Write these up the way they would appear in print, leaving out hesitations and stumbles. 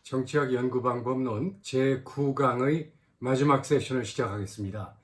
정치학 연구 방법론 제9강의 마지막 세션을 시작하겠습니다.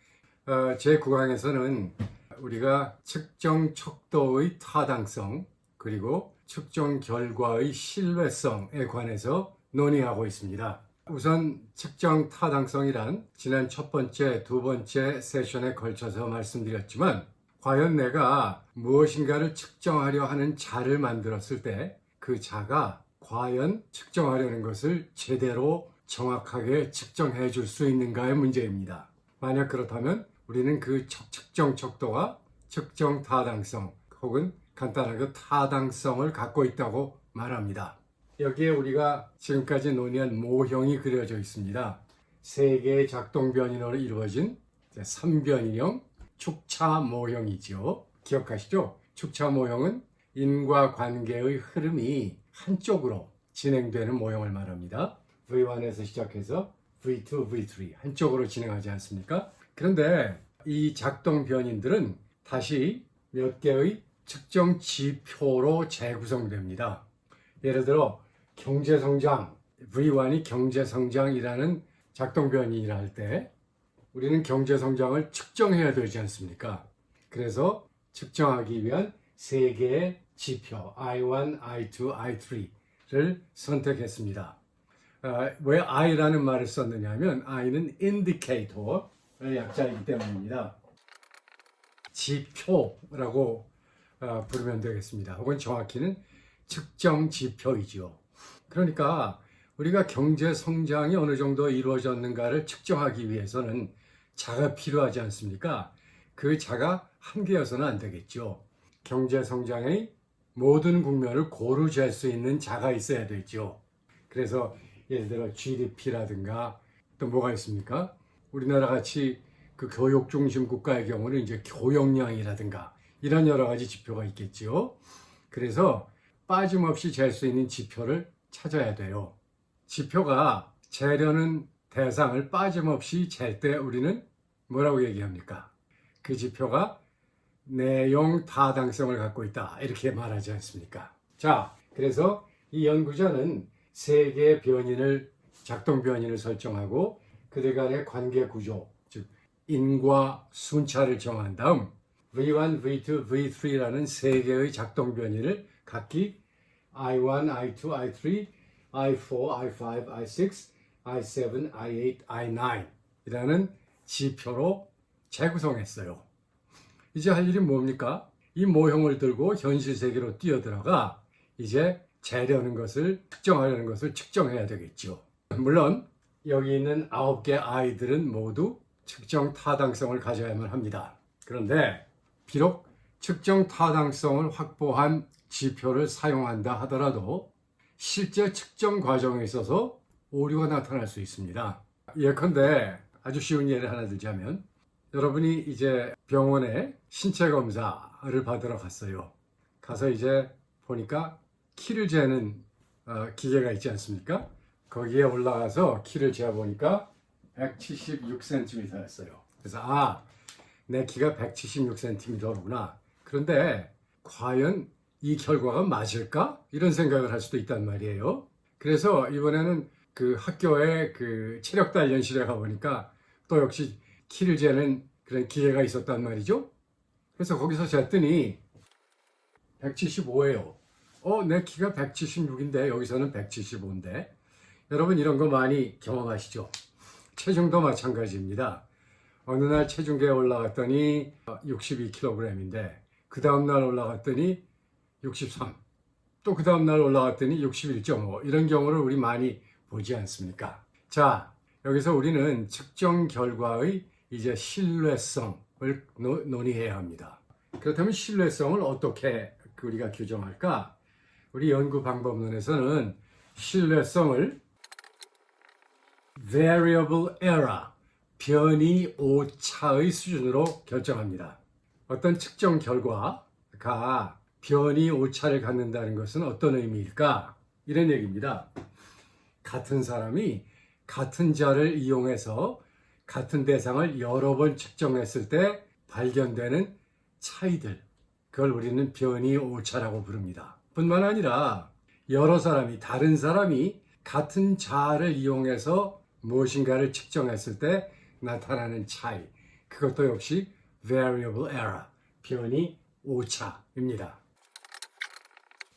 제9강에서는 우리가 측정 척도의 타당성 그리고 측정 결과의 신뢰성에 관해서 논의하고 있습니다. 우선 측정 타당성이란 지난 첫 번째, 두 번째 세션에 걸쳐서 말씀드렸지만 과연 내가 무엇인가를 측정하려 하는 자를 만들었을 때 그 자가 과연 측정하려는 것을 제대로 정확하게 측정해 줄 수 있는가의 문제입니다. 만약 그렇다면 우리는 그 측정 척도와 측정 타당성 혹은 간단하게 타당성을 갖고 있다고 말합니다. 여기에 우리가 지금까지 논의한 모형이 그려져 있습니다. 세 개의 작동 변인으로 이루어진 3변인형 축차 모형이죠. 기억하시죠? 축차 모형은 인과관계의 흐름이 한쪽으로 진행되는 모형을 말합니다. V1에서 시작해서 V2, V3 한쪽으로 진행하지 않습니까? 그런데 이 작동 변인들은 다시 몇 개의 측정 지표로 재구성됩니다. 예를 들어 경제성장, V1이 경제성장이라는 작동 변인이라 할 때 우리는 경제성장을 측정해야 되지 않습니까? 그래서 측정하기 위한 세 개의 지표 I1, I2, I3를 선택했습니다. 왜 I라는 말을 썼느냐면 I는 indicator의 약자이기 때문입니다. 지표라고 부르면 되겠습니다. 혹은 정확히는 측정 지표이죠. 그러니까 우리가 경제 성장이 어느 정도 이루어졌는가를 측정하기 위해서는 자가 필요하지 않습니까? 그 자가 한 개여서는 안 되겠죠. 경제 성장의 모든 국면을 고루 잴 수 있는 자가 있어야 되죠. 그래서 예를 들어 GDP라든가 또 뭐가 있습니까? 우리나라 같이 그 교육 중심 국가의 경우는 이제 교역량이라든가 이런 여러 가지 지표가 있겠죠. 그래서 빠짐없이 잴 수 있는 지표를 찾아야 돼요. 지표가 재려는 대상을 빠짐없이 잴 때 우리는 뭐라고 얘기합니까? 그 지표가 내용 타당성을 갖고 있다 이렇게 말하지 않습니까? 자, 그래서 이 연구자는 세 개의 변인을 작동 변인을 설정하고 그들 간의 관계 구조, 즉 인과 순차를 정한 다음 V1, V2, V3라는 세 개의 작동 변인을 각기 I1, I2, I3, I4, I5, I6, I7, I8, I9 이라는 지표로 재구성했어요. 이제 할 일이 뭡니까? 이 모형을 들고 현실 세계로 뛰어들어가 이제 재려는 것을 측정하려는 것을 측정해야 되겠죠. 물론 여기 있는 9개 아이들은 모두 측정 타당성을 가져야만 합니다. 그런데 비록 측정 타당성을 확보한 지표를 사용한다 하더라도 실제 측정 과정에 있어서 오류가 나타날 수 있습니다. 예컨대 아주 쉬운 예를 하나 들자면 여러분이 이제 병원에 신체 검사를 받으러 갔어요. 가서 이제 보니까 키를 재는 기계가 있지 않습니까? 거기에 올라가서 키를 재보니까 176cm였어요. 그래서 내 키가 176cm구나. 그런데 과연 이 결과가 맞을까? 이런 생각을 할 수도 있단 말이에요. 그래서 이번에는 그 학교에 그 체력 단련실에 가보니까 또 역시 키를 재는 그런 기계가 있었단 말이죠. 그래서 거기서 쟀더니 175예요. 내 키가 176인데 여기서는 175인데 여러분 이런 거 많이 경험하시죠? 체중도 마찬가지입니다. 어느 날 체중계에 올라갔더니 62kg인데 그 다음날 올라갔더니 63, 또 그 다음날 올라갔더니 61.5 이런 경우를 우리 많이 보지 않습니까? 자, 여기서 우리는 측정 결과의 이제 신뢰성을 논의해야 합니다. 그렇다면 신뢰성을 어떻게 우리가 규정할까? 우리 연구 방법론에서는 신뢰성을 variable error, 변이 오차의 수준으로 결정합니다. 어떤 측정 결과가 변이 오차를 갖는다는 것은 어떤 의미일까? 이런 얘기입니다. 같은 사람이 같은 자를 이용해서 같은 대상을 여러 번 측정했을 때 발견되는 차이들, 그걸 우리는 변이 오차라고 부릅니다. 뿐만 아니라 여러 사람이, 다른 사람이 같은 자를 이용해서 무엇인가를 측정했을 때 나타나는 차이, 그것도 역시 variable error, 변이 오차입니다.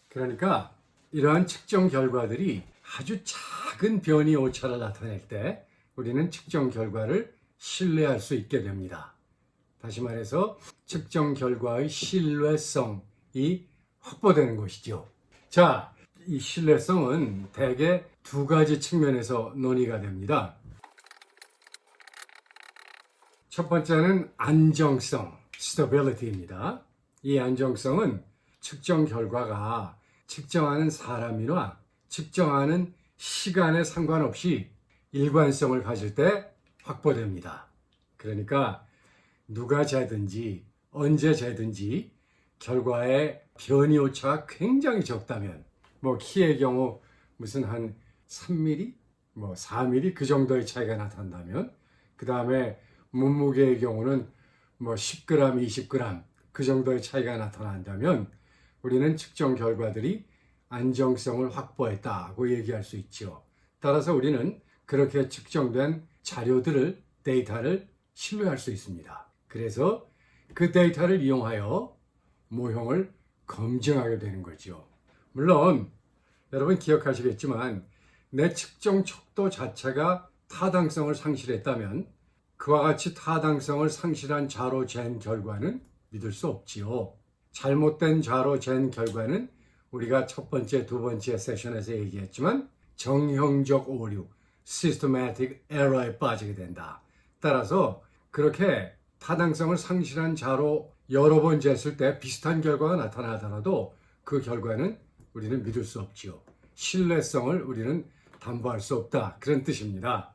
그러니까 이러한 측정 결과들이 아주 작은 변이 오차를 나타낼 때 우리는 측정 결과를 신뢰할 수 있게 됩니다. 다시 말해서 측정 결과의 신뢰성이 확보되는 것이죠. 자, 이 신뢰성은 대개 두 가지 측면에서 논의가 됩니다. 첫 번째는 안정성, stability입니다. 이 안정성은 측정 결과가 측정하는 사람이나 측정하는 시간에 상관없이 일관성을 가질 때 확보됩니다. 그러니까 누가 재든지 언제 재든지 결과의 변이 오차가 굉장히 적다면, 키의 경우 무슨 한 3mm, 4mm 그 정도의 차이가 나타난다면, 그 다음에 몸무게의 경우는 10g, 20g 그 정도의 차이가 나타난다면 우리는 측정 결과들이 안정성을 확보했다고 얘기할 수 있죠. 따라서 우리는 그렇게 측정된 자료들을, 데이터를 신뢰할 수 있습니다. 그래서 그 데이터를 이용하여 모형을 검증하게 되는 거죠. 물론 여러분 기억하시겠지만 내 측정 척도 자체가 타당성을 상실했다면 그와 같이 타당성을 상실한 자로 잰 결과는 믿을 수 없지요. 잘못된 자로 잰 결과는 우리가 첫 번째, 두 번째 세션에서 얘기했지만 정형적 오류, systematic error에 빠지게 된다. 따라서 그렇게 타당성을 상실한 자로 여러 번 쟀을 때 비슷한 결과가 나타나더라도 그 결과는 우리는 믿을 수 없지요. 신뢰성을 우리는 담보할 수 없다. 그런 뜻입니다.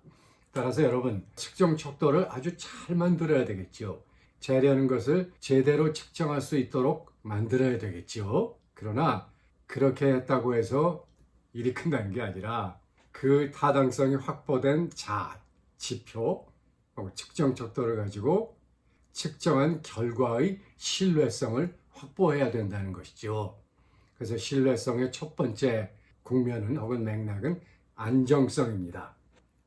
따라서 여러분, 측정 척도를 아주 잘 만들어야 되겠죠. 재려는 것을 제대로 측정할 수 있도록 만들어야 되겠죠. 그러나 그렇게 했다고 해서 일이 끝난 게 아니라 그 타당성이 확보된 자, 지표, 측정 척도를 가지고 측정한 결과의 신뢰성을 확보해야 된다는 것이죠. 그래서 신뢰성의 첫 번째 국면은 혹은 맥락은 안정성입니다.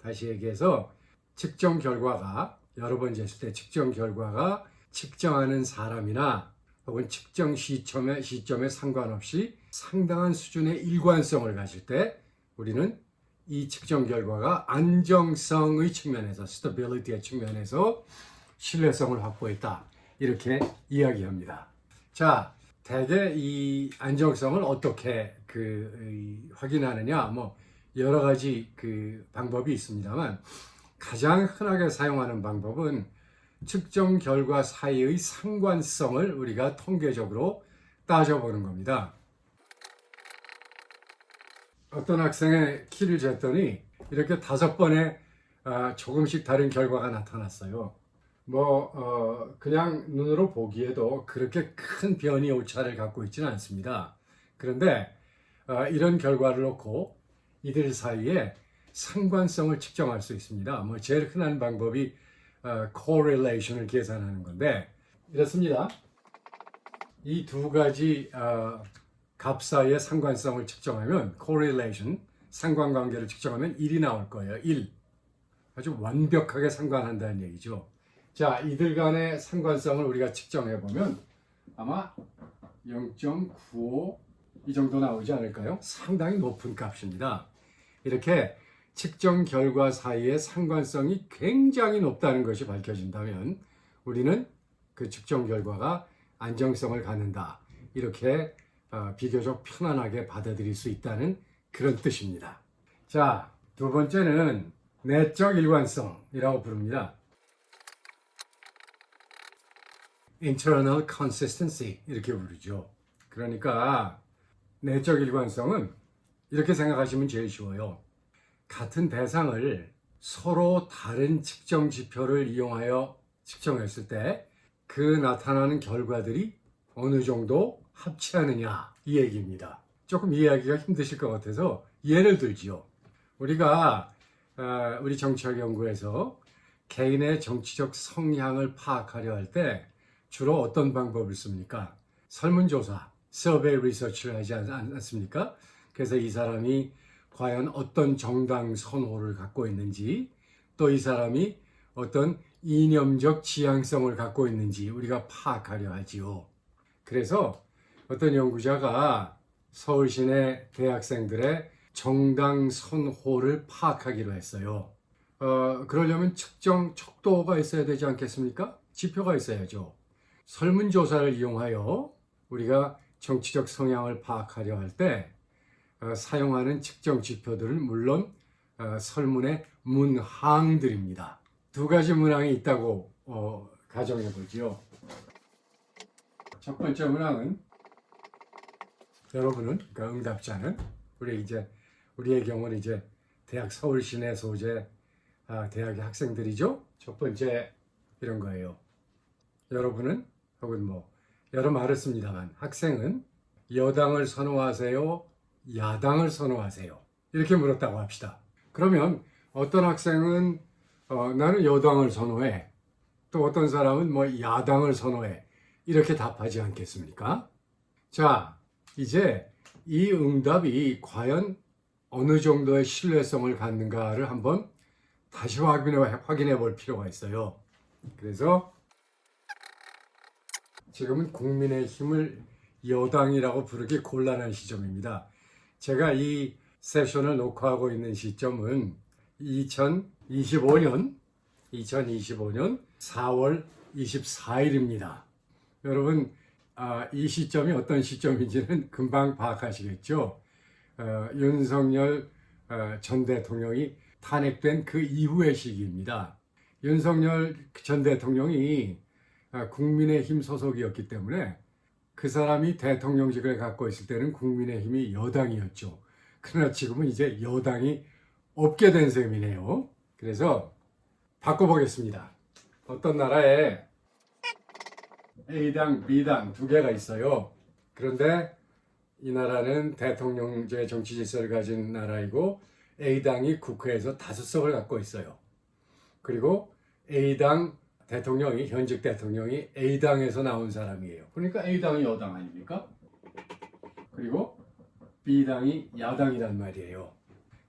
다시 얘기해서 측정 결과가 여러 번 쟀을 때 측정 결과가 측정하는 사람이나 혹은 측정 시점에 상관없이 상당한 수준의 일관성을 가질 때 우리는 이 측정 결과가 안정성의 측면에서, stability의 측면에서 신뢰성을 확보했다. 이렇게 이야기합니다. 자, 대개 이 안정성을 어떻게 확인하느냐, 여러 가지 방법이 있습니다만 가장 흔하게 사용하는 방법은 측정 결과 사이의 상관성을 우리가 통계적으로 따져보는 겁니다. 어떤 학생의 키를 쟀더니 이렇게 5번에 조금씩 다른 결과가 나타났어요. 그냥 눈으로 보기에도 그렇게 큰 변이 오차를 갖고 있지는 않습니다. 그런데 이런 결과를 놓고 이들 사이에 상관성을 측정할 수 있습니다. 제일 흔한 방법이 correlation을 계산하는 건데 이렇습니다. 이 두 가지 값 사이의 상관성을 측정하면 correlation, 상관관계를 측정하면 1이 나올 거예요. 1. 아주 완벽하게 상관한다는 얘기죠. 자, 이들 간의 상관성을 우리가 측정해 보면 아마 0.95 이 정도 나오지 않을까요? 상당히 높은 값입니다. 이렇게 측정 결과 사이의 상관성이 굉장히 높다는 것이 밝혀진다면 우리는 그 측정 결과가 안정성을 갖는다. 이렇게 비교적 편안하게 받아들일 수 있다는 그런 뜻입니다. 자, 두 번째는 내적 일관성이라고 부릅니다. internal consistency 이렇게 부르죠. 그러니까 내적 일관성은 이렇게 생각하시면 제일 쉬워요. 같은 대상을 서로 다른 측정 지표를 이용하여 측정했을 때 그 나타나는 결과들이 어느 정도 합치하느냐 이 얘기입니다. 조금 이해하기가 힘드실 것 같아서 예를 들지요. 우리가 우리 정치학 연구에서 개인의 정치적 성향을 파악하려 할 때 주로 어떤 방법을 씁니까? 설문조사, 서베이 리서치를 하지 않습니까? 그래서 이 사람이 과연 어떤 정당 선호를 갖고 있는지, 또 이 사람이 어떤 이념적 지향성을 갖고 있는지 우리가 파악하려 하지요. 그래서 어떤 연구자가 서울 시내 대학생들의 정당 선호를 파악하기로 했어요. 그러려면 측정 척도가 있어야 되지 않겠습니까? 지표가 있어야죠. 설문조사를 이용하여 우리가 정치적 성향을 파악하려 할 때 사용하는 측정 지표들은 물론 설문의 문항들입니다. 두 가지 문항이 있다고 가정해 보지요. 첫 번째 문항은 여러분은, 그러니까 응답자는 우리의 경우는 이제 대학 서울 시내 소재 대학의 학생들이죠. 첫 번째 이런 거예요. 여러분은, 혹은 여러 말을 씁니다만, 학생은 여당을 선호하세요? 야당을 선호하세요? 이렇게 물었다고 합시다. 그러면 어떤 학생은 나는 여당을 선호해. 또 어떤 사람은 야당을 선호해. 이렇게 답하지 않겠습니까? 자, 이제 이 응답이 과연 어느 정도의 신뢰성을 갖는가를 한번 다시 확인해 볼 필요가 있어요. 그래서 지금은 국민의힘을 여당이라고 부르기 곤란한 시점입니다. 제가 이 세션을 녹화하고 있는 시점은 2025년 4월 24일입니다. 여러분, 이 시점이 어떤 시점인지는 금방 파악하시겠죠? 윤석열 전 대통령이 탄핵된 그 이후의 시기입니다. 윤석열 전 대통령이 국민의힘 소속이었기 때문에 그 사람이 대통령직을 갖고 있을 때는 국민의힘이 여당이었죠. 그러나 지금은 이제 여당이 없게 된 셈이네요. 그래서 바꿔보겠습니다. 어떤 나라에 A당, B당 두 개가 있어요. 그런데 이 나라는 대통령제 정치 질서를 가진 나라이고 A당이 국회에서 5석을 갖고 있어요. 그리고 A당 대통령이, 현직 대통령이 A당에서 나온 사람이에요. 그러니까 A당이 여당 아닙니까? 그리고 B당이 야당이란 말이에요.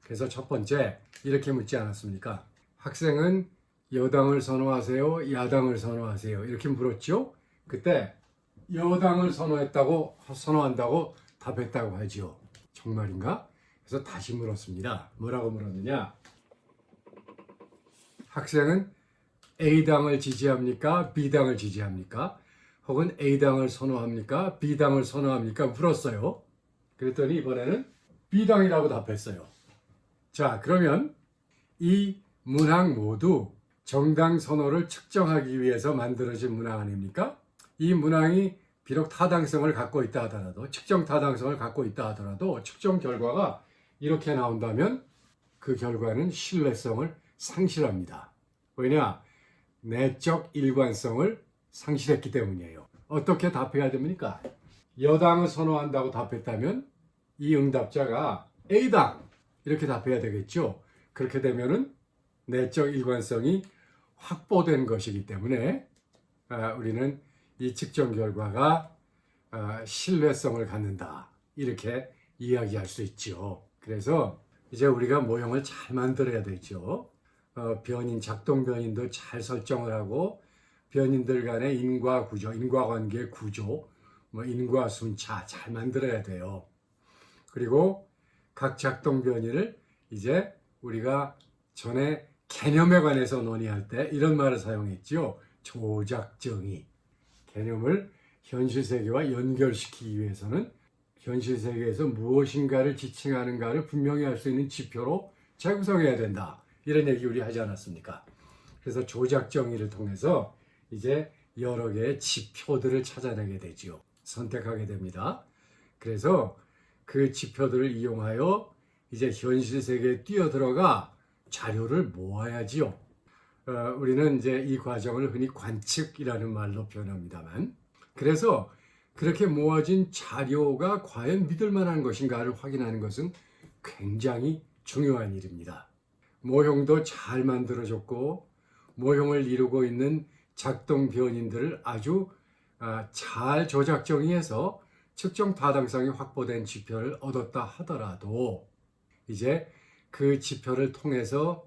그래서 첫 번째 이렇게 묻지 않았습니까? 학생은 여당을 선호하세요? 야당을 선호하세요? 이렇게 물었죠? 그때 여당을 선호한다고 답했다고 하지요. 정말인가? 그래서 다시 물었습니다. 뭐라고 물었느냐? 학생은 A당을 지지합니까? B당을 지지합니까? 혹은 A당을 선호합니까? B당을 선호합니까? 물었어요. 그랬더니 이번에는 B당이라고 답했어요. 자, 그러면 이 문항 모두 정당 선호를 측정하기 위해서 만들어진 문항 아닙니까? 이 문항이 비록 타당성을 갖고 있다 하더라도, 측정 타당성을 갖고 있다 하더라도 측정 결과가 이렇게 나온다면 그 결과는 신뢰성을 상실합니다. 왜냐? 내적 일관성을 상실했기 때문이에요. 어떻게 답해야 됩니까? 여당을 선호한다고 답했다면 이 응답자가 A당 이렇게 답해야 되겠죠. 그렇게 되면은 내적 일관성이 확보된 것이기 때문에 우리는 이 측정 결과가 신뢰성을 갖는다 이렇게 이야기할 수 있죠. 그래서 이제 우리가 모형을 잘 만들어야 되죠. 변인, 작동 변인도 잘 설정을 하고 변인들 간의 인과구조, 인과관계 구조, 인과순차 잘 만들어야 돼요. 그리고 각 작동 변인을 이제 우리가 전에 개념에 관해서 논의할 때 이런 말을 사용했죠. 조작정의. 개념을 현실 세계와 연결시키기 위해서는 현실 세계에서 무엇인가를 지칭하는가를 분명히 할 수 있는 지표로 재구성해야 된다. 이런 얘기 우리 하지 않았습니까? 그래서 조작정의를 통해서 이제 여러 개의 지표들을 찾아내게 되지요. 선택하게 됩니다. 그래서 그 지표들을 이용하여 이제 현실 세계에 뛰어들어가 자료를 모아야지요. 우리는 이제 이 과정을 흔히 관측이라는 말로 표현합니다만, 그래서 그렇게 모아진 자료가 과연 믿을 만한 것인가를 확인하는 것은 굉장히 중요한 일입니다. 모형도 잘 만들어졌고 모형을 이루고 있는 작동 변인들을 아주 잘 조작 정의해서 측정 타당성이 확보된 지표를 얻었다 하더라도 이제 그 지표를 통해서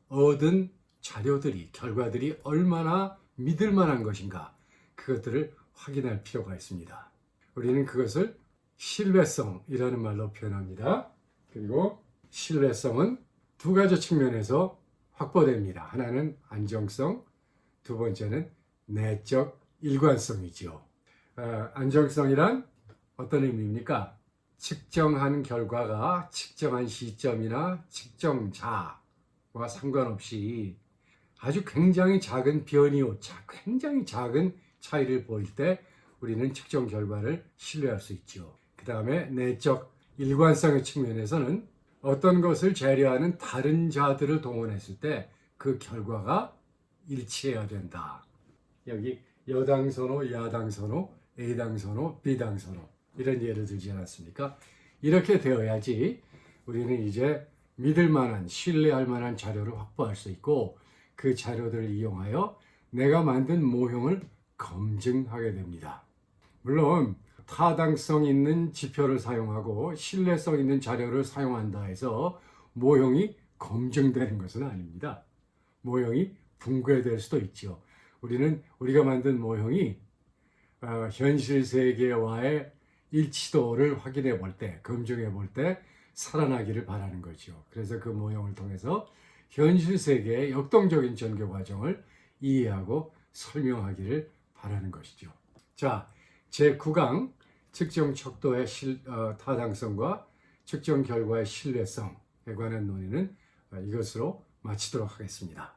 얻은 자료들이, 결과들이 얼마나 믿을 만한 것인가, 그것들을 확인할 필요가 있습니다. 우리는 그것을 신뢰성이라는 말로 표현합니다. 그리고 신뢰성은 두 가지 측면에서 확보됩니다. 하나는 안정성, 두 번째는 내적 일관성이죠. 안정성이란 어떤 의미입니까? 측정한 결과가 측정한 시점이나 측정자와 상관없이 아주 굉장히 작은 변이 오차, 굉장히 작은 차이를 보일 때 우리는 측정 결과를 신뢰할 수 있죠. 그 다음에 내적 일관성의 측면에서는 어떤 것을 재료하는 다른 자들을 동원했을 때 그 결과가 일치해야 된다. 여기 여당 선호, 야당 선호, A당 선호, B당 선호 이런 예를 들지 않았습니까? 이렇게 되어야지 우리는 이제 믿을 만한, 신뢰할 만한 자료를 확보할 수 있고 그 자료들을 이용하여 내가 만든 모형을 검증하게 됩니다. 물론 타당성 있는 지표를 사용하고 신뢰성 있는 자료를 사용한다 해서 모형이 검증되는 것은 아닙니다. 모형이 붕괴될 수도 있죠. 우리가 만든 모형이 현실 세계와의 일치도를 확인해 볼 때, 검증해 볼 때 살아나기를 바라는 거죠. 그래서 그 모형을 통해서 현실 세계의 역동적인 전개 과정을 이해하고 설명하기를 바라는 것이죠. 자, 제9강 측정 척도의 타당성과 측정 결과의 신뢰성에 관한 논의는 이것으로 마치도록 하겠습니다.